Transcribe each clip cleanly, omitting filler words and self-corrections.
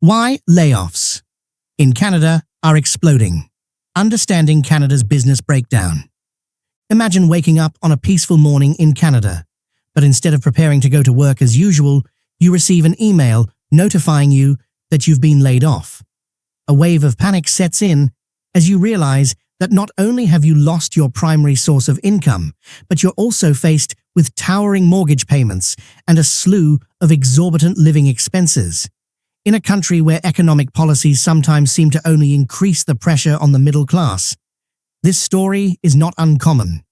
Why layoffs in Canada are exploding. Understanding Canada's business breakdown. Imagine waking up on a peaceful morning in Canada, but instead of preparing to go to work as usual, you receive an email notifying you that you've been laid off. A wave of panic sets in as you realize that not only have you lost your primary source of income, but you're also faced with towering mortgage payments and a slew of exorbitant living expenses. In a country where economic policies sometimes seem to only increase the pressure on the middle class, this story is not uncommon.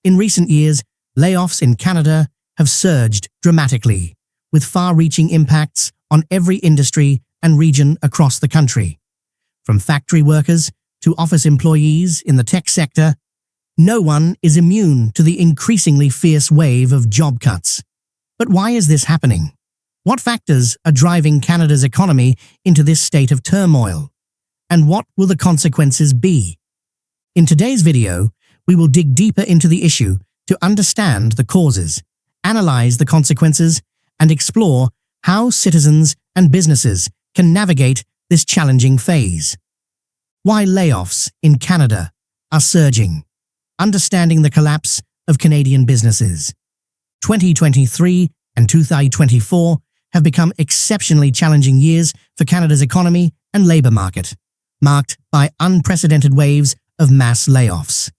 In recent years, layoffs in Canada have surged dramatically, with far-reaching impacts on every industry and region across the country. From factory workers to office employees in the tech sector, no one is immune to the increasingly fierce wave of job cuts. But why is this happening? What factors are driving Canada's economy into this state of turmoil? And what will the consequences be? In today's video, we will dig deeper into the issue to understand the causes, analyze the consequences, and explore how citizens and businesses can navigate this challenging phase. Why layoffs in Canada are surging. Understanding the collapse of Canadian businesses. 2023 and 2024 have become exceptionally challenging years for Canada's economy and labour market, marked by unprecedented waves of mass layoffs.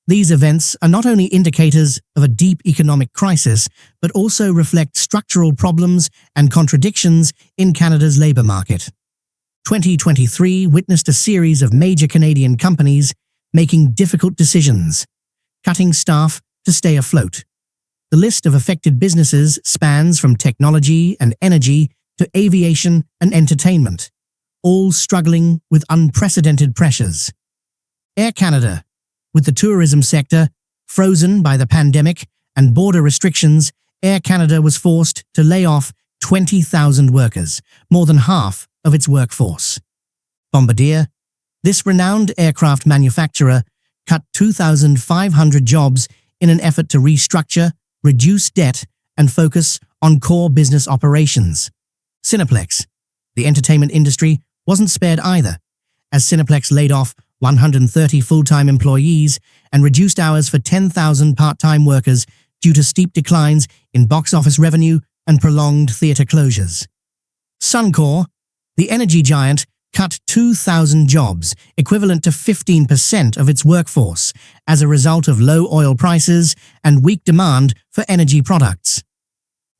These events are not only indicators of a deep economic crisis, but also reflect structural problems and contradictions in Canada's labour market. 2023 witnessed a series of major Canadian companies making difficult decisions, cutting staff to stay afloat. The list of affected businesses spans from technology and energy to aviation and entertainment, all struggling with unprecedented pressures. Air Canada, with the tourism sector frozen by the pandemic and border restrictions, Air Canada was forced to lay off 20,000 workers, more than half of its workforce. Bombardier, this renowned aircraft manufacturer, cut 2,500 jobs in an effort to restructure, reduce debt, and focus on core business operations. Cineplex, the entertainment industry, wasn't spared either, as Cineplex laid off 130 full-time employees and reduced hours for 10,000 part-time workers due to steep declines in box office revenue and prolonged theatre closures. Suncor, the energy giant, cut 2,000 jobs, equivalent to 15% of its workforce, as a result of low oil prices and weak demand for energy products.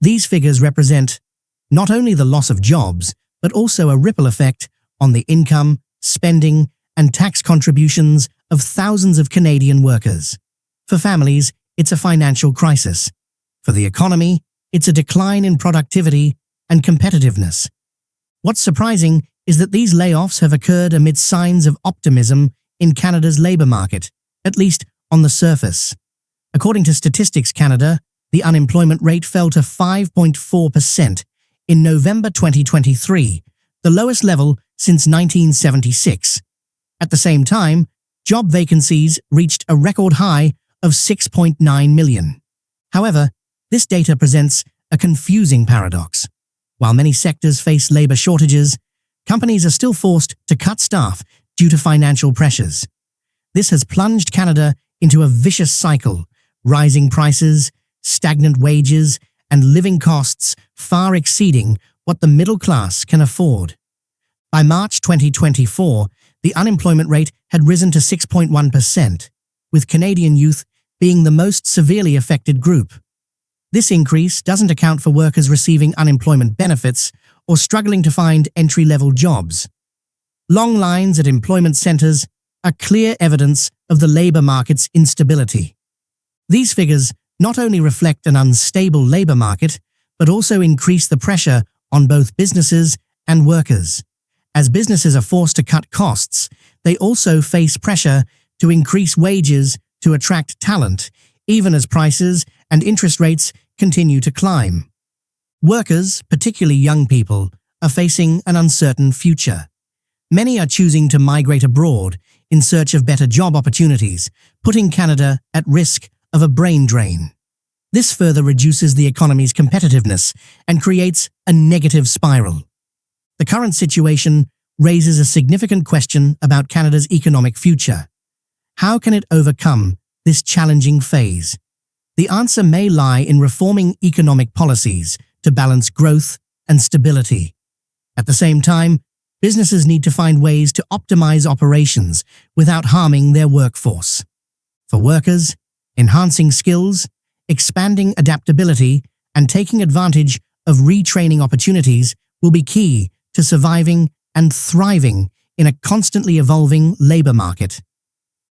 These figures represent not only the loss of jobs, but also a ripple effect on the income, spending, and tax contributions of thousands of Canadian workers. For families, it's a financial crisis. For the economy, it's a decline in productivity and competitiveness. What's surprising is that these layoffs have occurred amid signs of optimism in Canada's labour market, at least on the surface. According to Statistics Canada, the unemployment rate fell to 5.4% in November 2023, the lowest level since 1976. At the same time, job vacancies reached a record high of 6.9 million. However, this data presents a confusing paradox. While many sectors face labour shortages, companies are still forced to cut staff due to financial pressures. This has plunged Canada into a vicious cycle, rising prices, stagnant wages, and living costs far exceeding what the middle class can afford. By March 2024, the unemployment rate had risen to 6.1%, with Canadian youth being the most severely affected group. This increase doesn't account for workers receiving unemployment benefits or struggling to find entry-level jobs. Long lines at employment centres are clear evidence of the labour market's instability. These figures not only reflect an unstable labour market, but also increase the pressure on both businesses and workers. As businesses are forced to cut costs, they also face pressure to increase wages to attract talent, even as prices and interest rates continue to climb. Workers, particularly young people, are facing an uncertain future. Many are choosing to migrate abroad in search of better job opportunities, putting Canada at risk of a brain drain. This further reduces the economy's competitiveness and creates a negative spiral. The current situation raises a significant question about Canada's economic future. How can it overcome this challenging phase? The answer may lie in reforming economic policies to balance growth and stability. At the same time, businesses need to find ways to optimize operations without harming their workforce. For workers, enhancing skills, expanding adaptability, and taking advantage of retraining opportunities will be key to surviving and thriving in a constantly evolving labor market.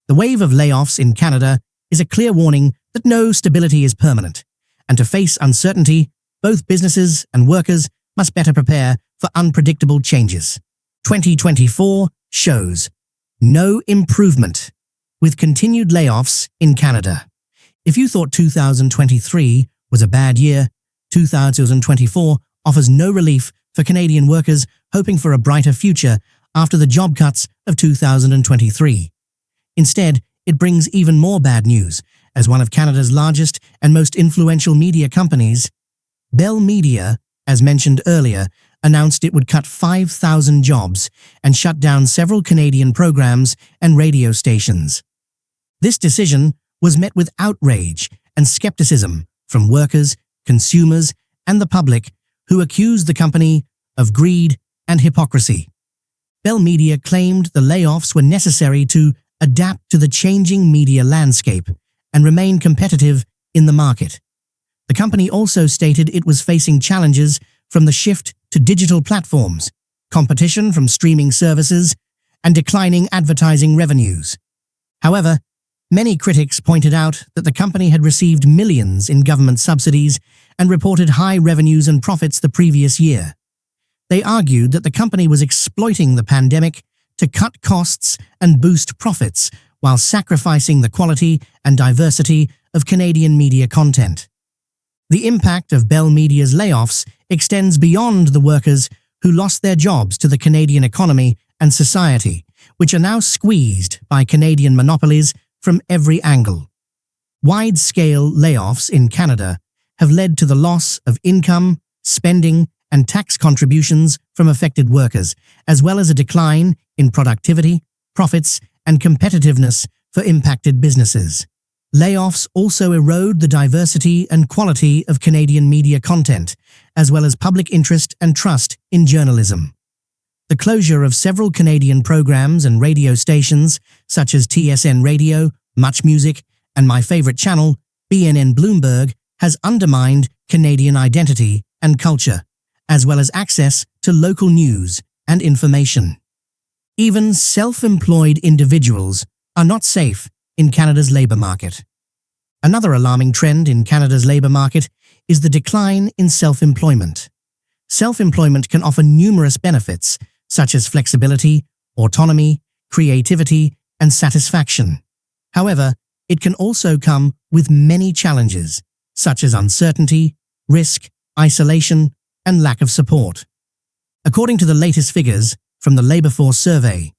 The wave of layoffs in Canada is a clear warning that no stability is permanent, and to face uncertainty, both businesses and workers must better prepare for unpredictable changes. 2024 shows no improvement, with continued layoffs in Canada. If you thought 2023 was a bad year, 2024 offers no relief for Canadian workers hoping for a brighter future after the job cuts of 2023. Instead, it brings even more bad news, as one of Canada's largest and most influential media companies, Bell Media, as mentioned earlier, announced it would cut 5,000 jobs and shut down several Canadian programs and radio stations. This decision was met with outrage and skepticism from workers, consumers, and the public, who accused the company of greed and hypocrisy. Bell Media claimed the layoffs were necessary to adapt to the changing media landscape and remain competitive in the market. The company also stated it was facing challenges from the shift to digital platforms, competition from streaming services, and declining advertising revenues. However, many critics pointed out that the company had received millions in government subsidies and reported high revenues and profits the previous year. They argued that the company was exploiting the pandemic to cut costs and boost profits while sacrificing the quality and diversity of Canadian media content. The impact of Bell Media's layoffs extends beyond the workers who lost their jobs to the Canadian economy and society, which are now squeezed by Canadian monopolies from every angle. Wide-scale layoffs in Canada have led to the loss of income, spending, and tax contributions from affected workers, as well as a decline in productivity, profits, and competitiveness for impacted businesses. Layoffs also erode the diversity and quality of Canadian media content, as well as public interest and trust in journalism. The closure of several Canadian programs and radio stations, such as TSN Radio, Much Music, and my favorite channel, BNN Bloomberg, has undermined Canadian identity and culture, as well as access to local news and information. Even self-employed individuals are not safe in Canada's labour market. Another alarming trend in Canada's labour market is the decline in self-employment. Self-employment can offer numerous benefits, such as flexibility, autonomy, creativity, and satisfaction. However, it can also come with many challenges, such as uncertainty, risk, isolation, and lack of support. According to the latest figures from the Labour Force Survey,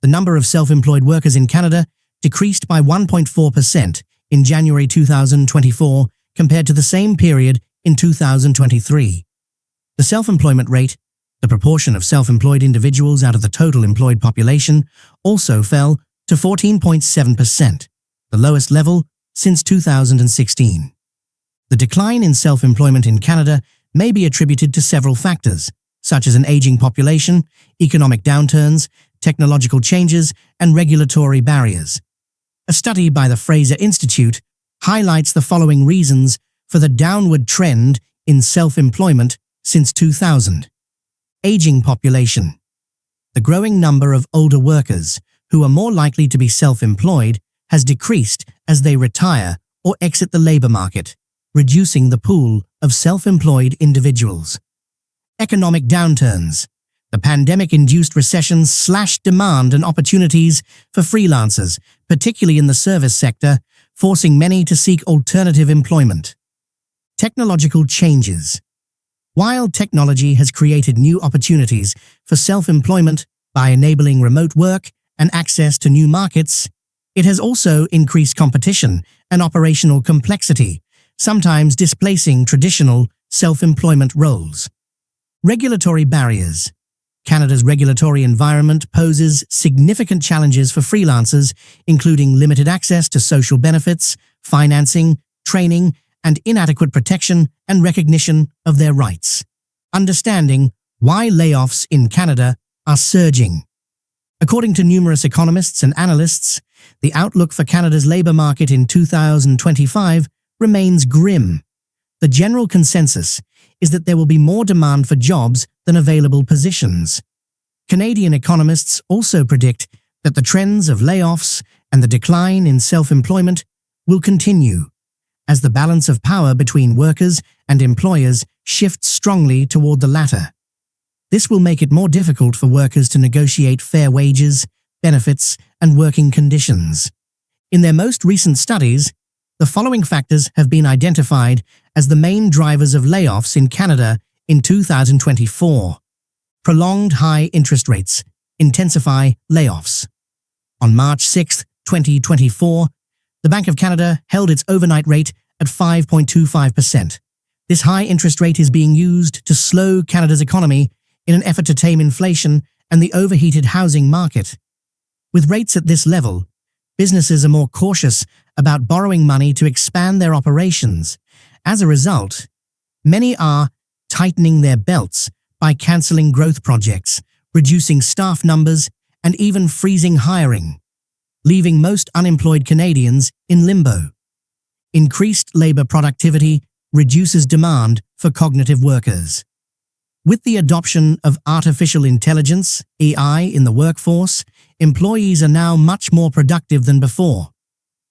the number of self-employed workers in Canada decreased by 1.4% in January 2024 compared to the same period in 2023. The self-employment rate, the proportion of self-employed individuals out of the total employed population, also fell to 14.7%, the lowest level since 2016. The decline in self-employment in Canada may be attributed to several factors, such as an aging population, economic downturns, technological changes, and regulatory barriers. A study by the Fraser Institute highlights the following reasons for the downward trend in self-employment since 2000. Aging population. The growing number of older workers who are more likely to be self-employed has decreased as they retire or exit the labour market, reducing the pool of self-employed individuals. Economic downturns. The pandemic-induced recession slashed demand and opportunities for freelancers, particularly in the service sector, forcing many to seek alternative employment. Technological changes. While technology has created new opportunities for self-employment by enabling remote work and access to new markets, it has also increased competition and operational complexity, sometimes displacing traditional self-employment roles. Regulatory barriers. Canada's regulatory environment poses significant challenges for freelancers, including limited access to social benefits, financing, training, and inadequate protection and recognition of their rights. Understanding why layoffs in Canada are surging. According to numerous economists and analysts, the outlook for Canada's labour market in 2025 remains grim. The general consensus is that there will be more demand for jobs than available positions. Canadian economists also predict that the trends of layoffs and the decline in self-employment will continue, as the balance of power between workers and employers shifts strongly toward the latter. This will make it more difficult for workers to negotiate fair wages, benefits, and working conditions. In their most recent studies, the following factors have been identified as the main drivers of layoffs in Canada in 2024. Prolonged high interest rates intensify layoffs. On March 6, 2024, the Bank of Canada held its overnight rate at 5.25%. This high interest rate is being used to slow Canada's economy in an effort to tame inflation and the overheated housing market. With rates at this level, businesses are more cautious about borrowing money to expand their operations. As a result, many are tightening their belts by cancelling growth projects, reducing staff numbers, and even freezing hiring, leaving most unemployed Canadians in limbo. Increased labour productivity reduces demand for cognitive workers. With the adoption of artificial intelligence, AI, in the workforce, employees are now much more productive than before.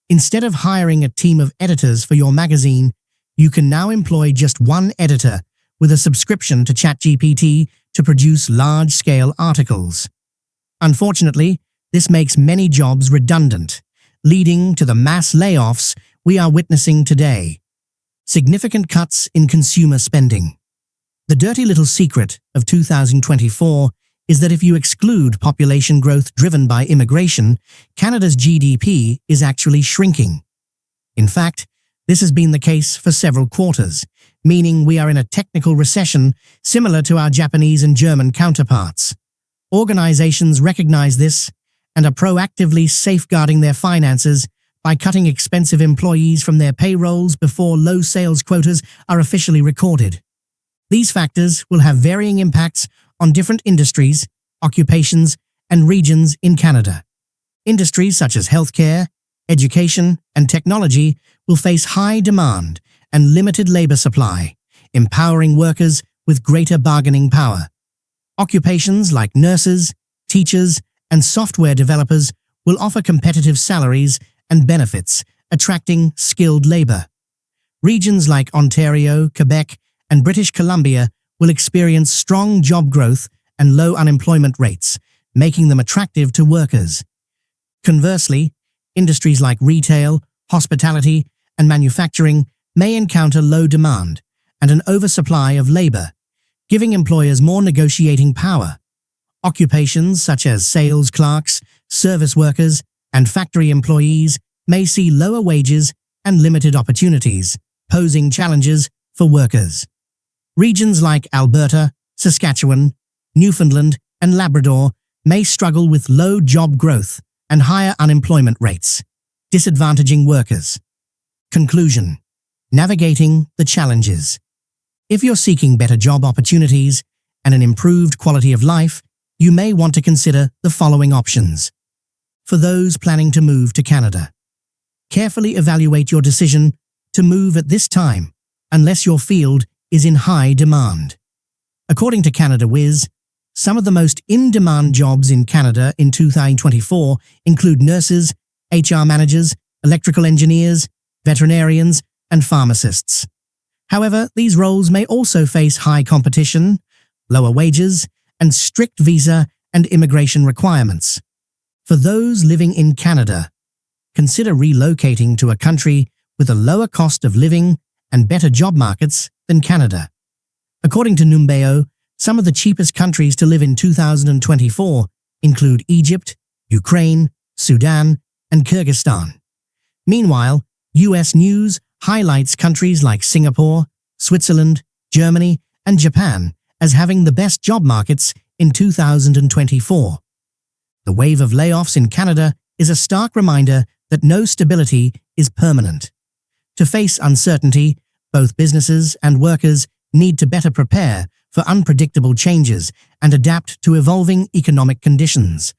Instead of hiring a team of editors for your magazine, you can now employ just one editor with a subscription to ChatGPT to produce large-scale articles. Unfortunately, this makes many jobs redundant, leading to the mass layoffs we are witnessing today. Significant cuts in consumer spending. The dirty little secret of 2024 is that if you exclude population growth driven by immigration, Canada's GDP is actually shrinking. In fact, this has been the case for several quarters, meaning we are in a technical recession similar to our Japanese and German counterparts. Organizations recognize this and are proactively safeguarding their finances by cutting expensive employees from their payrolls before low sales quotas are officially recorded. These factors will have varying impacts on different industries, occupations, and regions in Canada. Industries such as healthcare, education, and technology will face high demand and limited labor supply, empowering workers with greater bargaining power. Occupations like nurses, teachers, and software developers will offer competitive salaries and benefits, attracting skilled labor. Regions like Ontario, Quebec, and British Columbia will experience strong job growth and low unemployment rates, making them attractive to workers. Conversely, industries like retail, hospitality, and manufacturing may encounter low demand and an oversupply of labor, giving employers more negotiating power. Occupations such as sales clerks, service workers, and factory employees may see lower wages and limited opportunities, posing challenges for workers. Regions like Alberta, Saskatchewan, Newfoundland, and Labrador may struggle with low job growth and higher unemployment rates, disadvantaging workers. Conclusion: navigating the challenges. If you're seeking better job opportunities and an improved quality of life, you may want to consider the following options. For those planning to move to Canada, carefully evaluate your decision to move at this time, unless your field is in high demand. According to Canada Wiz, some of the most in-demand jobs in Canada in 2024 include nurses, HR managers, electrical engineers, veterinarians, and pharmacists. However, these roles may also face high competition, lower wages, and strict visa and immigration requirements. For those living in Canada, consider relocating to a country with a lower cost of living and better job markets than Canada. According to Numbeo, some of the cheapest countries to live in 2024 include Egypt, Ukraine, Sudan, and Kyrgyzstan. Meanwhile, US News highlights countries like Singapore, Switzerland, Germany, and Japan as having the best job markets in 2024. The wave of layoffs in Canada is a stark reminder that no stability is permanent. To face uncertainty, both businesses and workers need to better prepare for unpredictable changes and adapt to evolving economic conditions.